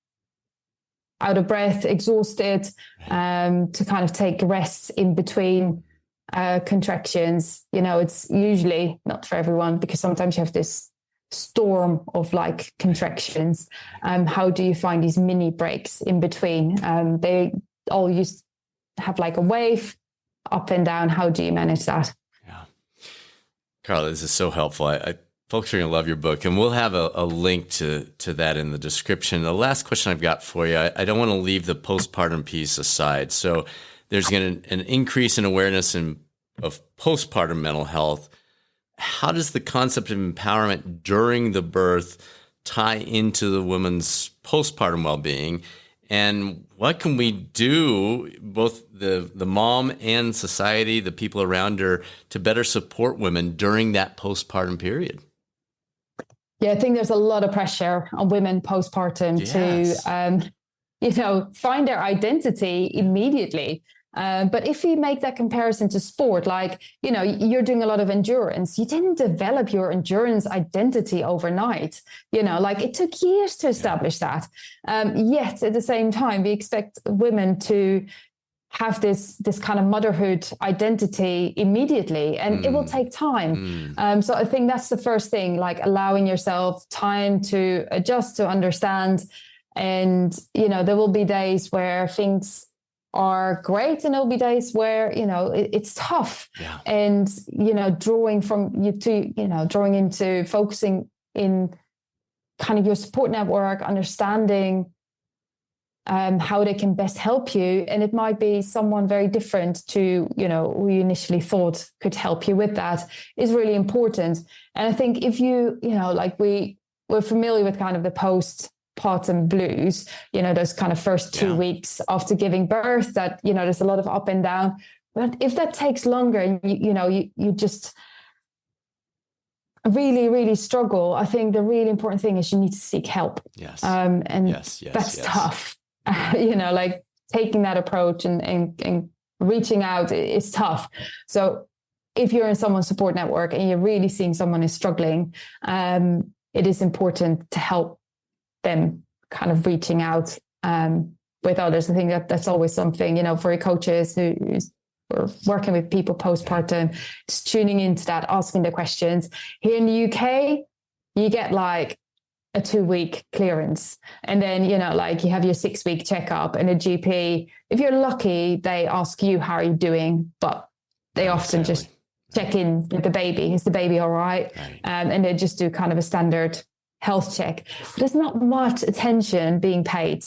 out of breath, exhausted, to kind of take rests in between contractions. It's usually not for everyone, because sometimes you have this storm of like contractions. How do you find these mini breaks in between? They all used to have like a wave up and down. How do you manage that? Yeah. Carla, this is so helpful. Folks are going to love your book, and we'll have a link to that in the description. The last question I've got for you, I don't want to leave the postpartum piece aside. So there's an increase in awareness of postpartum mental health. How does the concept of empowerment during the birth tie into the woman's postpartum well-being? And what can we do, both the mom and society, the people around her, to better support women during that postpartum period? Yeah, I think there's a lot of pressure on women postpartum to, find their identity immediately. But if you make that comparison to sport, like, you're doing a lot of endurance, you didn't develop your endurance identity overnight. Like it took years to establish that. Yet at the same time, we expect women to have this kind of motherhood identity immediely, and it will take time. So I think that's the first thing, like allowing yourself time to adjust, to understand. And, there will be days where things are great, and there'll be days where, it's tough. Yeah. And, drawing into focusing in kind of your support network, understanding how they can best help you. And it might be someone very different to, who you initially thought could help you with that, is really important. And I think if we're familiar with kind of the postpartum blues, those kind of first 2 weeks after giving birth, that, there's a lot of up and down. But if that takes longer and you just really, really struggle, I think the really important thing is you need to seek help. Yes. That's tough. Like taking that approach and reaching out is tough. So if you're in someone's support network and you're really seeing someone is struggling, it is important to help them kind of reaching out with others. I think that's always something, for coaches who's working with people postpartum, just tuning into that, asking the questions. Here in the UK, you get like a 2-week clearance. And then, you have your 6-week checkup, and a GP, if you're lucky, they ask you, how are you doing? But they often just check in with the baby. Is the baby all right? And they just do kind of a standard health check. But there's not much attention being paid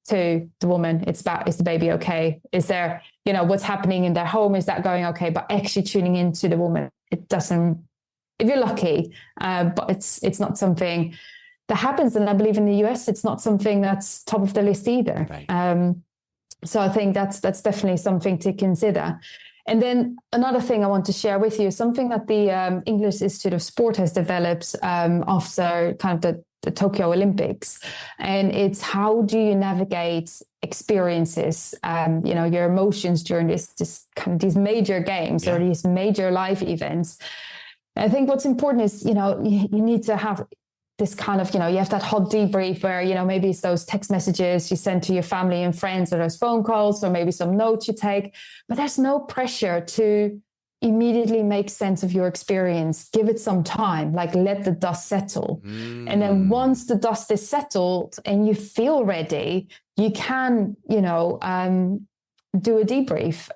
to the woman. It's about, is the baby okay? Is there, what's happening in their home? Is that going okay? But actually tuning into the woman, it doesn't, if you're lucky, but it's not something that happens. And I believe in the US, it's not something that's top of the list either. Right. So I think that's definitely something to consider. And then another thing I want to share with you is something that the English Institute of Sport has developed after kind of the Tokyo Olympics. And it's how do you navigate experiences, your emotions during this kind of these major games or these major life events. And I think what's important is, you need to have this kind of, you have that hot debrief where, maybe it's those text messages you send to your family and friends, or those phone calls, or maybe some notes you take, but there's no pressure to immediately make sense of your experience. Give it some time, like let the dust settle. And then once the dust is settled and you feel ready, you can, do a debrief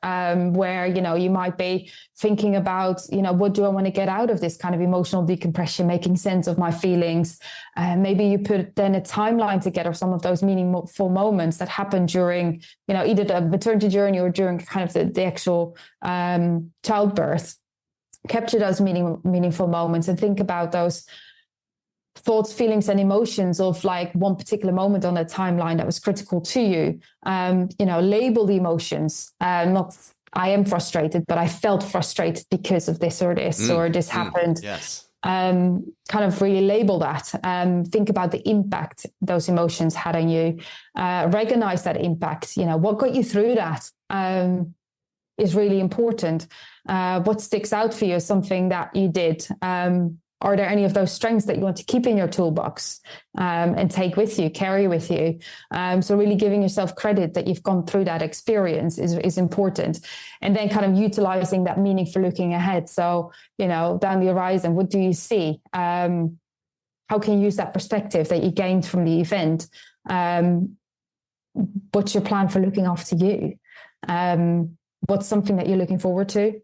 where, you might be thinking about, what do I want to get out of this kind of emotional decompression, making sense of my feelings. Maybe you put then a timeline together, some of those meaningful moments that happen during, either the maternity journey or during kind of the actual childbirth. Capture those meaningful moments and think about those thoughts, feelings, and emotions of like one particular moment on a timeline that was critical to you. Label the emotions. Not I am frustrated, but I felt frustrated because of this or this, or this happened. Yes. Kind of really label that. Think about the impact those emotions had on you. Recognize that impact. What got you through that is really important. What sticks out for you is something that you did. Are there any of those strengths that you want to keep in your toolbox and take with you, carry with you? So really giving yourself credit that you've gone through that experience is important. And then kind of utilizing that meaning for looking ahead. So, down the horizon, what do you see? how can you use that perspective that you gained from the event? What's your plan for looking after you? What's something that you're looking forward to?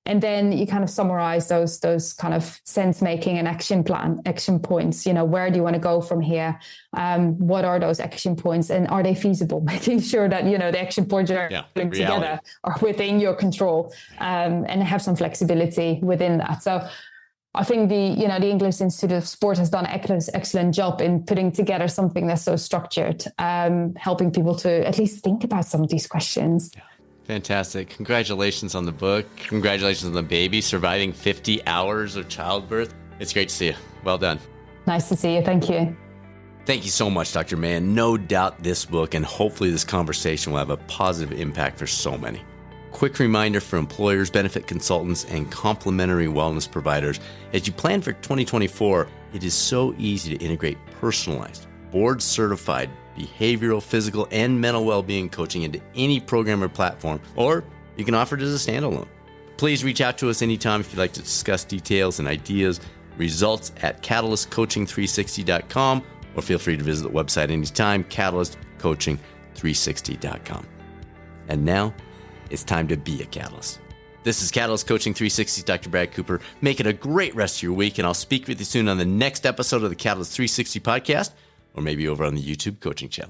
And then you kind of summarize those kind of sense making and action points. Where do you want to go from here? What are those action points, and are they feasible? Making sure that, the action points are together are within your control, and have some flexibility within that. So I think the English Institute of Sport has done an excellent job in putting together something that's so structured, helping people to at least think about some of these questions. Yeah. Fantastic. Congratulations on the book. Congratulations on the baby surviving 50 hours of childbirth. It's great to see you. Well done. Nice to see you. Thank you. Thank you so much, Dr. Meijen. No doubt this book and hopefully this conversation will have a positive impact for so many. Quick reminder for employers, benefit consultants, and complementary wellness providers. As you plan for 2024, it is so easy to integrate personalized, board-certified behavioral, physical, and mental well-being coaching into any program or platform, or you can offer it as a standalone. Please reach out to us anytime if you'd like to discuss details and ideas, results at catalystcoaching360.com, or feel free to visit the website anytime, catalystcoaching360.com. And now, it's time to be a catalyst. This is Catalyst Coaching 360's Dr. Brad Cooper. Make it a great rest of your week, and I'll speak with you soon on the next episode of the Catalyst 360 podcast, or maybe over on the YouTube coaching channel.